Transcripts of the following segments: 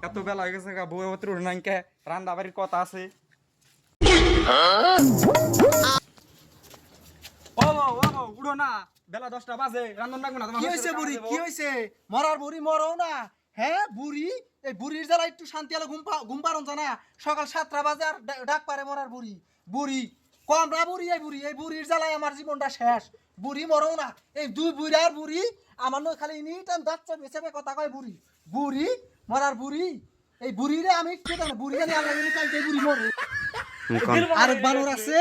এত বেলা হয়ে গেছে বউ অত নাইকে রান্না বাড়ির কথা আছে। ও উড়ো না, বেলা 10টা বাজে, রান্না লাগবে না তোমার। কি হইছে বুড়ি, কি হইছে? মরার বুড়ি মরও না। হ্যাঁ বুড়ি, এই বুড়ির জ্বালা একটু শান্তি হলে ঘুম পারন জানা। সকাল 7টা বাজে আর ডাক পারে মরার বুড়ি। বুড়ি কম না বুড়ি, এই বুড়ির জ্বালায় আমার জীবনটা শেষ। বুড়ি মরও না। এই দুই বুড়ার বুড়ি আমার নয় খালি ইনি টান যাচ্ছে বেঁচে কথা কয় বুড়ি। বুড়ি মরার বুড়ি, এই বুড়িরে আমি একটু জানি বুড়ি জানি আল্লাহ জানি কালকে বুড়ি মরে। আরেক বানর আছে,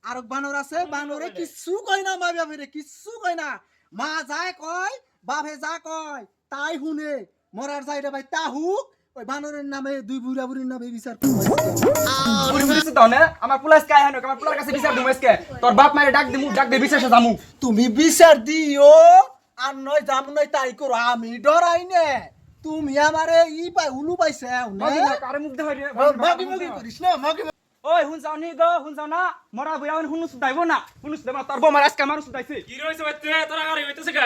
আরেক বানর আছে, বানরে কিচ্ছু কয় না, মা বাপেরে কিচ্ছু কয় না। মা যায় কয়, বাপে যা কয় তাই শুনে। মরার যাই রে ভাই তাহুক, ওই বানরের নামে দুই বুড়া বুড়ির নামে বিচার বুড়ি বুড়িছে দাও না, আমার পুলিশ কে আইনো, আমার পুলার কাছে বিচার দিমু আজকে। তোর বাপ মারে ডাক দিমু, ডাক দে বিচারে যামু। তুমি বিচার দিও আর নয় যাম নয় তাই করো, আমি ডরাই নে। তুমি আমারে ই পাই উলু পাইছে আরে মুখ দেখাই রে, মগি মগি করিস না, মগি ওই হুন যাও নি গো, হুন যাও না, মরা বুড়া হুন সুদাইবো না, হুন সুদাইবো না, তোর বউ মার আজকে মারু সুদাইছে। কি রইছে বাচ্চা তোরা গাড়ি হইতেছে কা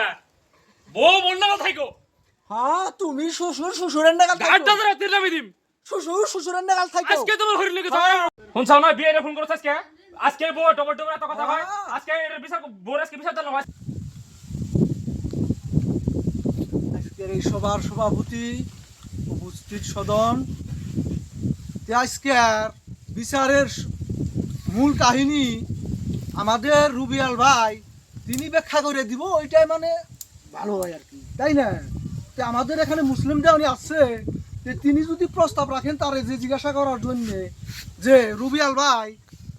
বউ বলনা না থাইকো হ্যাঁ তুমি শ্বশুরের নাগাল আড্ডা থাইকো, ধরে তিন নামি দিম শ্বশুরের নাগাল থাইকো। আজকে তোমার হরি লেগে যাও ফোন চাও না বিয়ে রে ফোন করছ আজকে আজকে বউ টবর টবর এত কথা হয় আজকে এর বিচার বউর আজকে বিচার দাও আজকের এই সভার সভাপতি উপস্থিত সদন, আজকের বিচারের মূল কাহিনী আমাদের রুবিয়াল ভাই তিনি ব্যাখ্যা করে দিব, ওইটাই মানে ভালো হয় আর কি, তাই না? তো আমাদের এখানে মুসলিমরা উনি আছে, যে তিনি যদি প্রস্তাব রাখেন তারে যে জিজ্ঞাসা করার জন্য যে রুবিয়াল ভাই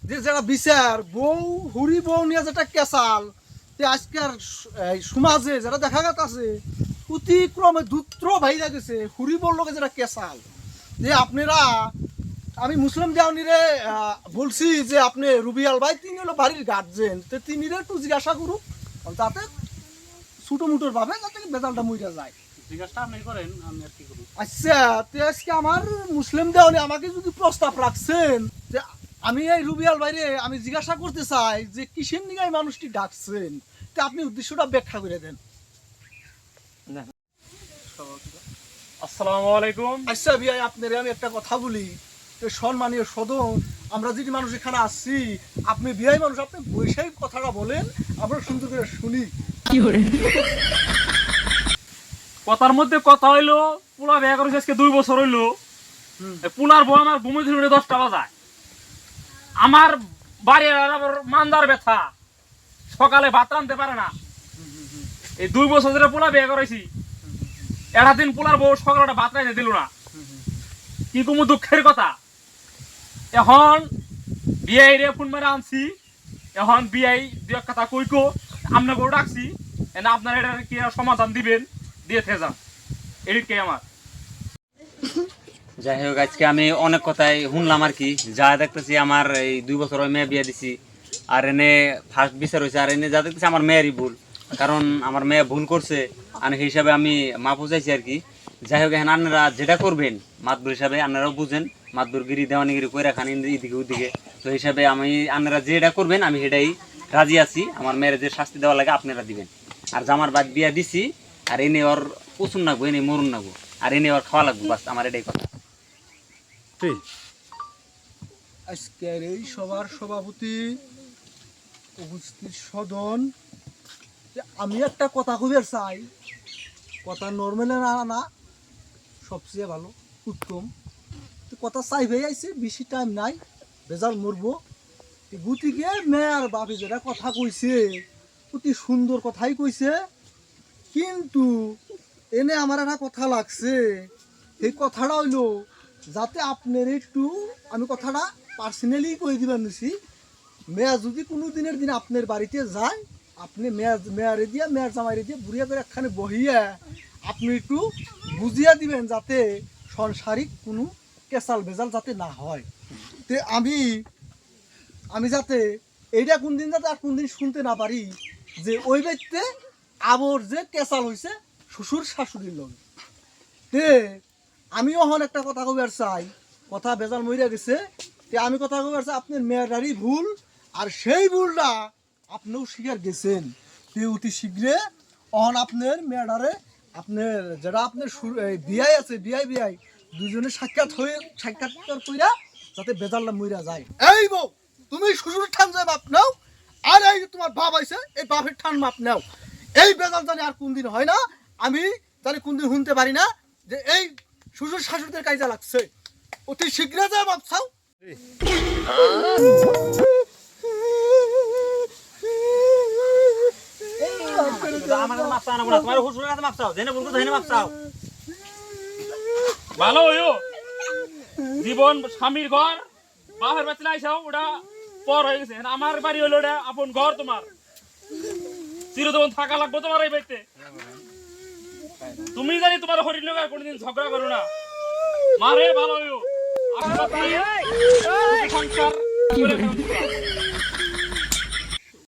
যে যারা বিচার বউ হুড়ি বউ নিয়ে যেটা কেসাল, যে আজকের এই সমাজে যারা দেখা গেছে অতিক্রমে দুত্র ভাইরা গেছে হুড়ি বউর লোকে যেটা কেসাল, যে আপনারা আমি মুসলিম দেওয়ানিরে বলছি যে আপনি রুবিয়াল ভাই তিনি হলো বাড়ির গার্জেন, তো তিনি একটু জিজ্ঞাসা করুক যাতে ছোটো মুটোর ভাবে যাতে বেজালটা মইরা যায়। জিজ্ঞাসা আপনি করেন আমি আর কি করব। আচ্ছা তো আজকে আমার মুসলিম দেওয়ানি আমাকে যদি প্রস্তাব রাখছেন যে আমি এই রুবিয়াল ভাইরে আমি জিজ্ঞাসা করতে চাই যে কিসের নিগায় মানুষটি ডাকছেন, তো আপনি উদ্দেশ্যটা ব্যাখ্যা করে দেন। আসসালামু আলাইকুম। আচ্ছা ভাই আপনারে আমি একটা কথা বলি, তো সম্মানীয় সদন আমরা যদি মানুষ এখানে আসছি, আপনি বিয়াই মানুষ, আপনি বৈশাখ কথাটা বলেন আমরা সুন্দর করে শুনি। কথার মধ্যে কথা হইলো পোলা বিয়ে করেছে আজকে 2 বছর হইলো, পোলার বউ আমার ঘুমে ধরে 10টা বাজায়, আমার বাড়ির আবার মান্দার ব্যথা, সকালে ভাত রাঁধতে পারে না। এই 2 বছর ধরে পোলা বিয়ে করেছি, এটা দিন পোলার বউ সকালে ভাত রাঁধতে দিল না, কি কোনো দুঃখের কথা। এখন বিয়াই রে ফোন মেরে আনছি, এখন বিয়াই 2 কথা কইকো আপনার বউ ডাকছি, এনে আপনার এটা কি সমাধান দিবেন দিয়ে থেকে যান, এদিকে আমার। যাই হোক আজকে আমি অনেক কথাই শুনলাম আর কি, যা দেখতেছি আমার এই 2 বছর মেয়ে বিয়ে দিছি, আর এনে ফার্স্ট বিচার হয়েছে, আর এনে যা দেখতেছি আমার মেয়েরই ভুল, কারণ আমার মেয়ে ভুল করছে আর সেই হিসাবে আমি মাপ চাইছি আর কি। যাই হোক এখন আপনারা যেটা করবেন মাতবুর হিসাবে আপনারাও বুঝেন, মাতবুর গিরি দেওয়ানিগিরি করে রাখান এদিকে ওইদিকে, তো হিসাবে আমি আপনারা যেটা করবেন আমি সেটাই রাজি আছি। আমার মেয়ের যে শাস্তি দেওয়া লাগে আপনারা দিবেন, আর জামার বাদ বিয়া দিছি, আর এনে ওর পছন্দ নাগবো, এনে মরুন নাগবো, আর এনে ওর খাওয়া লাগবো, বাস আমার এটাই কথা। আজকের এই সভার সভাপতি উপস্থিত সদন, যে আমি একটা কথা কইবার চাই, কথা নর্মালে না না সবচেয়ে ভালো উত্তম, তো কথা চাইবে আইছে, বেশি টাইম নাই বেজাল মরবো। গতিকে মেয়ার বাপে যেটা কথা কইছে অতি সুন্দর কথাই কইছে, কিন্তু এনে আমার একটা কথা লাগছে, এই কথাটা হইলো যাতে আপনার একটু আমি কথাটা পার্সোনালি কই দিবেন নিছি, মেয়া যদি কোনো দিনের দিন আপনার বাড়িতে যায়, আপনি মেয়ারে দিয়ে মেয়ার জামাইরে দিয়ে বুড়িয়া করে একখানে বহিয়া আপনি একটু বুঝিয়া দিবেন যাতে সাংসারিক কোনো কেসাল বেজাল যাতে না হয়। তে আমি যাতে এইটা কোন দিন যাতে আর কোন দিন শুনতে না পারি যে ওই ব্যক্তিতে আবর যে কেসাল হয়েছে শ্বশুর শাশুড়ির লোক। তে আমিও এখন একটা কথা কবার চাই, কথা বেজাল মরিয়া গেছে, তে আমি কথা কবার চাই আপনার মেয়েরারই ভুল, আর সেই ভুলটা আপনিও স্বীকার গেছেন, তে অতি শীঘ্রে অহন আপনার মেয়েরারে আপনার যেটা আপনার বিয়াই আছে বিয়াই দুজনে সাক্ষাৎকার কইরা যাতে বেজাল্লা মইরা যায়। এই বউ, তুমি শ্বশুর ঠান যায় বাপ নাও, আর এই যে তোমার বাপ আইছে এই বাপের ঠান মাপ নাও। এই বেজাল জানি আর কোনদিন হয় না, আমি জানি কোনদিন শুনতে পারি না যে এই শ্বশুর শাশুড়িদের কাজে লাগছে। অতি শীঘ্র যায় বাপ চাও। আমার কাছে মাপ চাও না, তোমার হুজুরের কাছে মাপ চাও, জেনে ভুল করছো জেনে মাপ চাও। ভালো হইও জীবন স্বামীর ঘর বাপের বাচ্চা আইসাও ওটা পর হয়ে গেছে, আমার বাড়ি হলো ওটা আপন ঘর, তোমার চিরজীবন থাকা লাগবে তোমার এই বাড়িতে। তুমি জানি তোমার হরিণ নগর কোনদিন ঝগড়া করো না, মারে ভালো হইও। সংসার করে